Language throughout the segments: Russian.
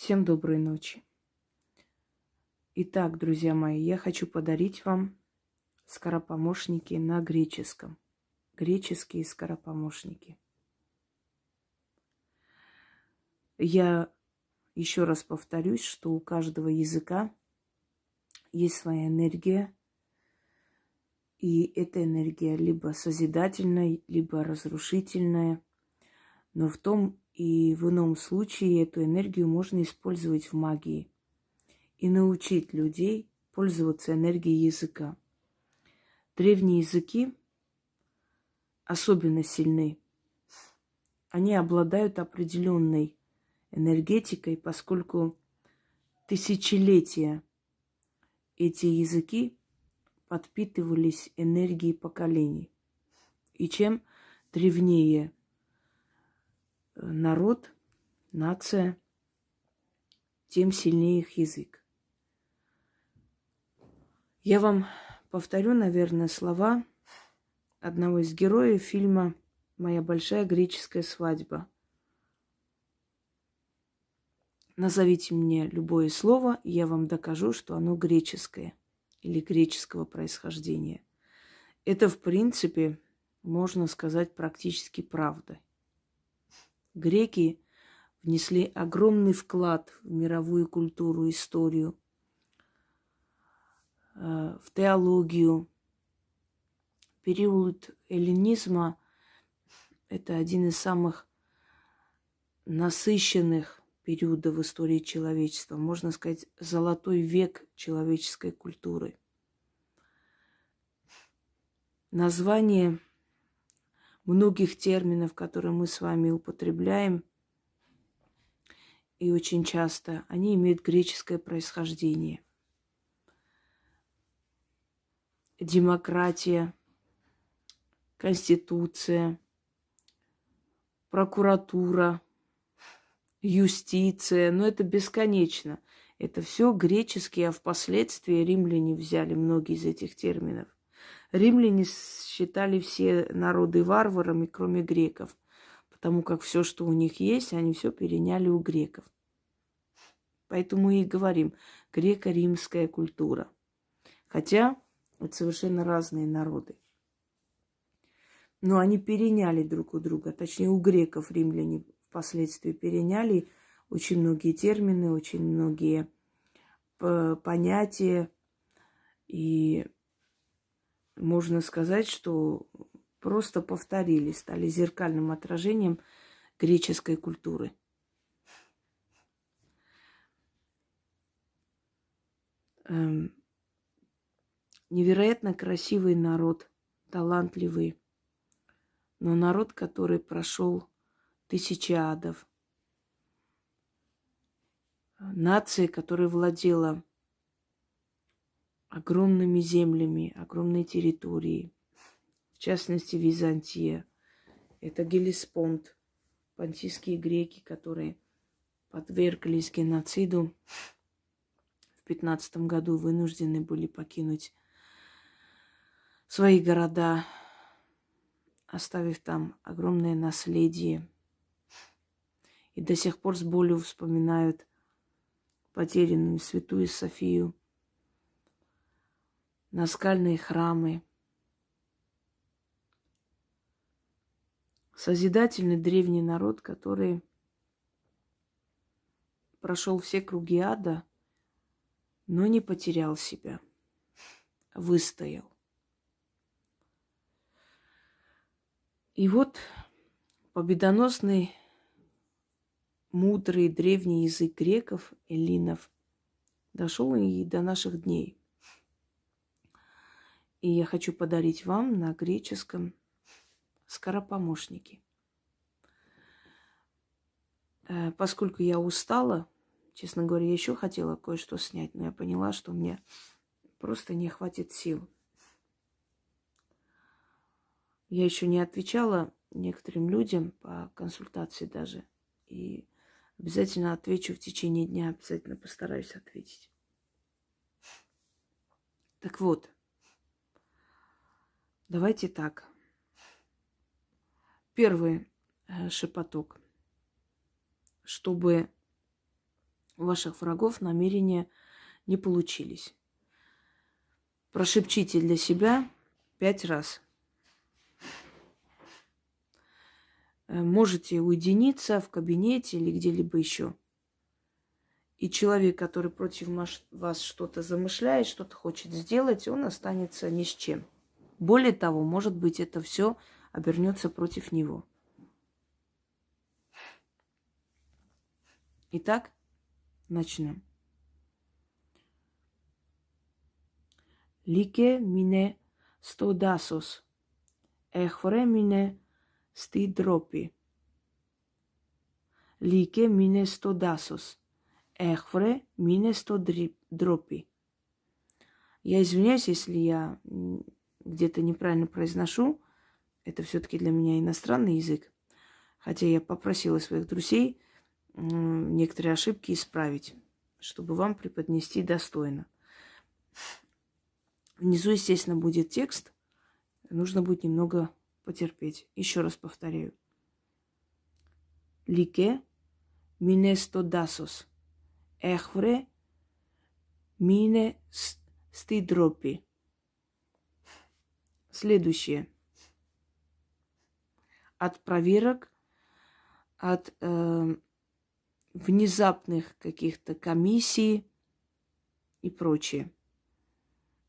Всем доброй ночи. Итак, друзья мои, я хочу подарить вам скоропомощники на греческом. Греческие скоропомощники. Я еще раз повторюсь, что у каждого языка есть своя энергия, и эта энергия либо созидательная, либо разрушительная. Но в том и в ином случае эту энергию можно использовать в магии и научить людей пользоваться энергией языка. Древние языки особенно сильны. Они обладают определенной энергетикой, поскольку тысячелетия эти языки подпитывались энергией поколений. И чем древнее народ, нация, тем сильнее их язык. Я вам повторю, наверное, слова одного из героев фильма «Моя большая греческая свадьба». Назовите мне любое слово, и я вам докажу, что оно греческое или греческого происхождения. Это, в принципе, можно сказать, практически правда. Греки внесли огромный вклад в мировую культуру, историю, в теологию. Период эллинизма – это один из самых насыщенных периодов в истории человечества. Можно сказать, золотой век человеческой культуры. Название многих терминов, которые мы с вами употребляем, и очень часто, они имеют греческое происхождение. Демократия, конституция, прокуратура, юстиция, но это бесконечно. Это все греческие, а впоследствии римляне взяли многие из этих терминов. Римляне считали все народы варварами, кроме греков, потому как все, что у них есть, они все переняли у греков. Поэтому мы и говорим греко-римская культура. Хотя это совершенно разные народы. Но они переняли друг у друга, точнее у греков римляне впоследствии переняли очень многие термины, очень многие понятия. И можно сказать, что просто повторили, стали зеркальным отражением греческой культуры. Невероятно красивый народ, талантливый, но народ, который прошел тысячи адов. Нация, которая владела огромными землями, огромной территорией, в частности Византия. Это Геллеспонд, понтийские греки, которые подверглись геноциду. В 15 году вынуждены были покинуть свои города, оставив там огромное наследие. И до сих пор с болью вспоминают потерянную Святую Софию, наскальные храмы. Созидательный древний народ, который прошел все круги ада, но не потерял себя, выстоял. И вот победоносный, мудрый древний язык греков, эллинов, дошел и до наших дней. И я хочу подарить вам на греческом скоропомощники. Поскольку я устала, честно говоря, я еще хотела кое-что снять, но я поняла, что мне просто не хватит сил. Я еще не отвечала некоторым людям по консультации даже. И обязательно отвечу в течение дня, обязательно постараюсь ответить. Так вот, давайте так. Первый шепоток. Чтобы у ваших врагов намерения не получились. Прошепчите для себя 5 раз. Можете уединиться в кабинете или где-либо еще. И человек, который против вас что-то замышляет, что-то хочет сделать, он останется ни с чем. Более того, может быть, это все обернется против него. Итак, начнем. Лике мине стодасос, эхвре мине стидропи. Лике мине стодасос, эхвре мине стодропи. Я извиняюсь, если я где-то неправильно произношу. Это все-таки для меня иностранный язык. Хотя я попросила своих друзей некоторые ошибки исправить, чтобы вам преподнести достойно. Внизу, естественно, будет текст. Нужно будет немного потерпеть. Еще раз повторяю. Лике мине стодасос, эхвре мине стидропи. Следующее. От проверок, от внезапных каких-то комиссий и прочее.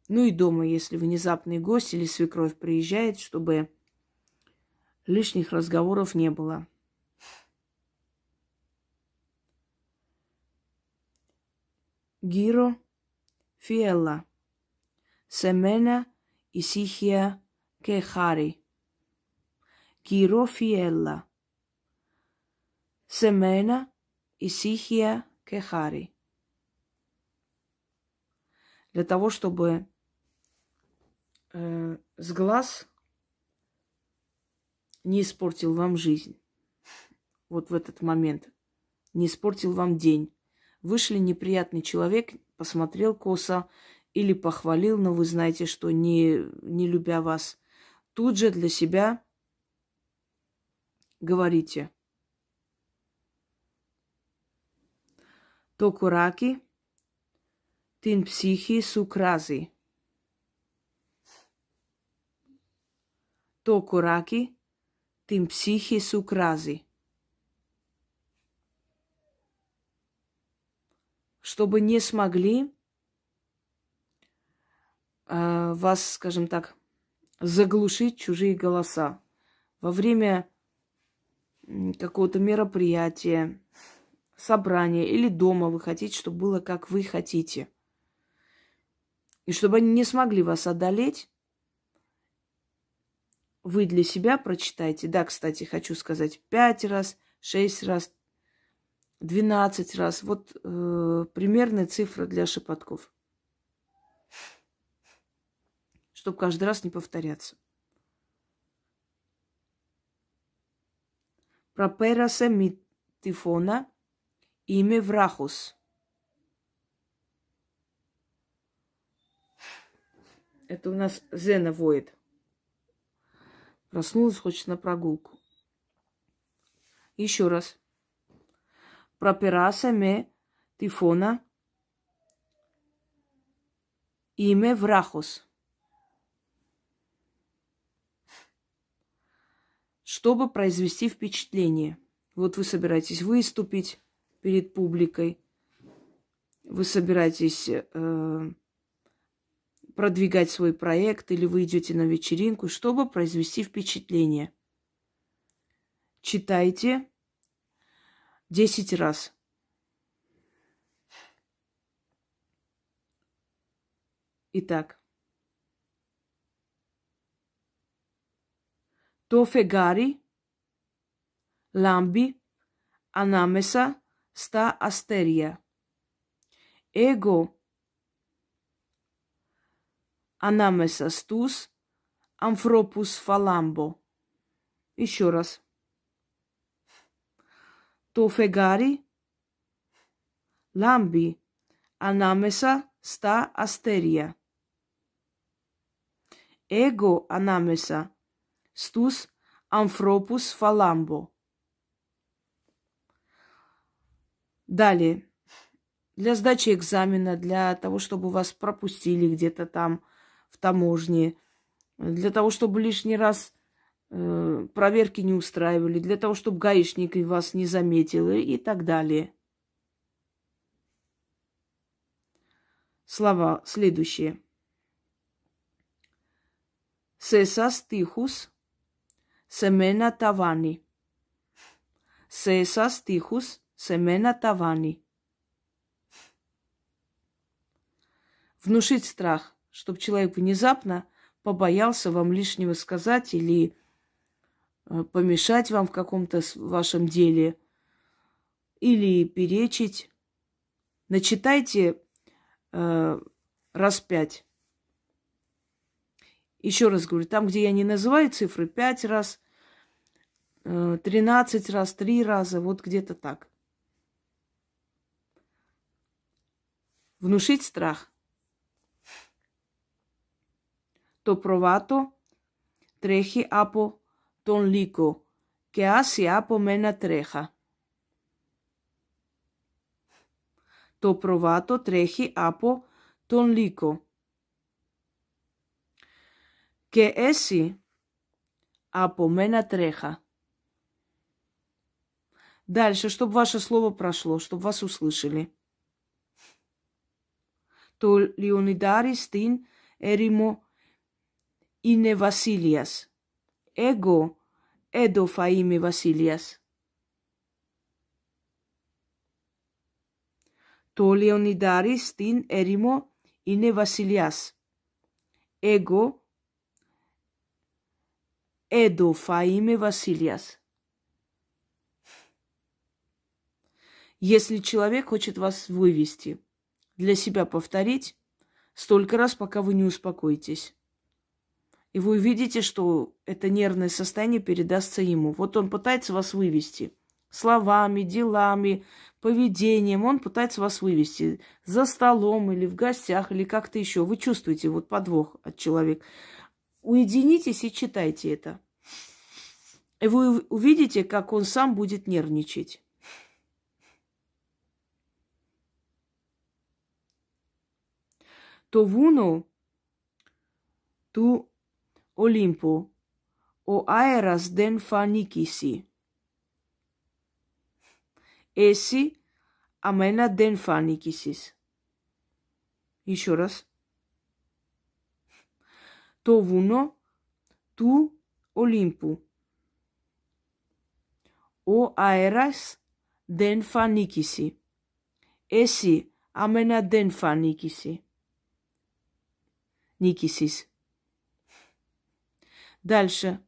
Ну и дома, если внезапный гость или свекровь приезжает, чтобы лишних разговоров не было. Гиро фиэлла. Семена исихия кехари. Гиро фиэлла. Семена исихия кехари. Для того, чтобы с глаз не испортил вам жизнь. Вот в этот момент. Не испортил вам день. Вышли неприятный человек, посмотрел косо или похвалил, но вы знаете, что не любя вас, тут же для себя говорите. Токураки, тин психи сукрази. Токураки, тин психи сукрази. Чтобы не смогли вас, скажем так, заглушить чужие голоса во время какого-то мероприятия, собрания или дома вы хотите, чтобы было как вы хотите. И чтобы они не смогли вас одолеть, вы для себя прочитайте. Да, кстати, хочу сказать 5 раз, 6 раз, 12 раз. Вот примерная цифра для шепотков. Чтобы каждый раз не повторяться. Проперасе ми тифона имя Врахус. Это у нас Зена воет. Проснулась, хочет на прогулку. Еще раз. Проперасе ме тифона имя Врахус. Чтобы произвести впечатление. Вот вы собираетесь выступить перед публикой, вы собираетесь продвигать свой проект или вы идете на вечеринку, чтобы произвести впечатление. Читайте 10 раз. Итак. Το φεγγάρι λάμπει ανάμεσα στα αστέρια. Εγώ ανάμεσα στους ανθρώπους φαλάμπω. Еще раз. Το φεγγάρι λάμπει ανάμεσα στα αστέρια. Εγώ ανάμεσα στους ανθρώπους φαλάμπω. Далее. для сдачи экзамена, для того, чтобы вас пропустили где-то там в таможне, для того, чтобы лишний раз проверки не устраивали, для того, чтобы гаишник вас не заметил и так далее. Слова следующие. Сесас тихус семена тавани. Сесас тихус семена тавани. Внушить страх, чтобы человек внезапно побоялся вам лишнего сказать или помешать вам в каком-то вашем деле, или перечить. Начитайте раз 5. Еще раз говорю, там, где я не называю цифры, 5 раз, 13 раз, 3 раза, вот где-то так. Внушить страх. Το προβάτο τρέχει από τον λύκο και άσε από μένα τρέχα. Το προβάτο τρέχει από τον λύκο και εσύ από μένα τρέχα. Дальше, чтобы ваше слово прошло, чтобы вас услышали. Το λιονιδάρι στην έρημο είναι βασίλειας. Εγώ εδώ θα είμαι βασίλειας. Το λιονιδάρι στην έρημο είναι βασιλιάς. Εγώ εδώ θα είμαι βασίλειας. Если человек хочет вас вывести, для себя повторить столько раз, пока вы не успокоитесь. И вы увидите, что это нервное состояние передастся ему. Вот он пытается вас вывести словами, делами, поведением. Он пытается вас вывести за столом или в гостях, или как-то еще. Вы чувствуете вот подвох от человека. Уединитесь и читайте это. И вы увидите, как он сам будет нервничать. Το βούνο του Ολύμπου, ο αέρας δεν θα νικήσει. Εσύ αμένα δεν θα νικήσεις. Еще раз. Το βουνό του Ολύμπου, ο αέρας δεν θα νικήσει. Εσύ αμένα δεν θα νικήσει. Никисис. Дальше.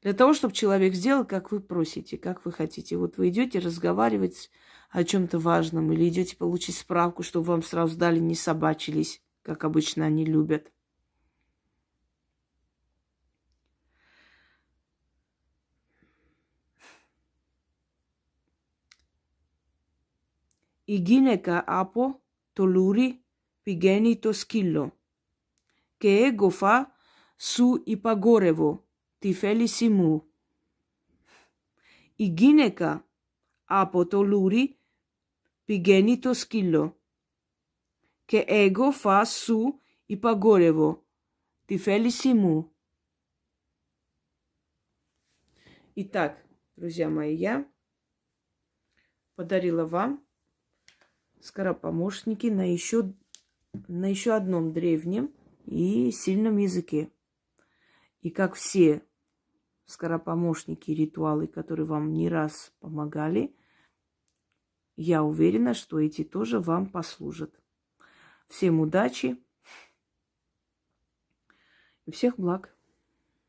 Для того, чтобы человек сделал, как вы просите, как вы хотите. Вот вы идете разговаривать о чем-то важном или идете получить справку, чтобы вам сразу дали, не собачились, как обычно они любят. Η γυναίκα από το λούρι πηγαίνει το σκύλο. Και εγώ θα σου υπαγόρευω τη θέληση μου. Η γυναίκα από το λούρι πηγαίνει το σκύλο. Και εγώ θα σου υπαγόρευω τη θέληση μου. Итак, друзья мои, я подарила вам скоропомощники на еще одном древнем и сильном языке. И как все скоропомощники и ритуалы, которые вам не раз помогали, я уверена, что эти тоже вам послужат. Всем удачи и всех благ.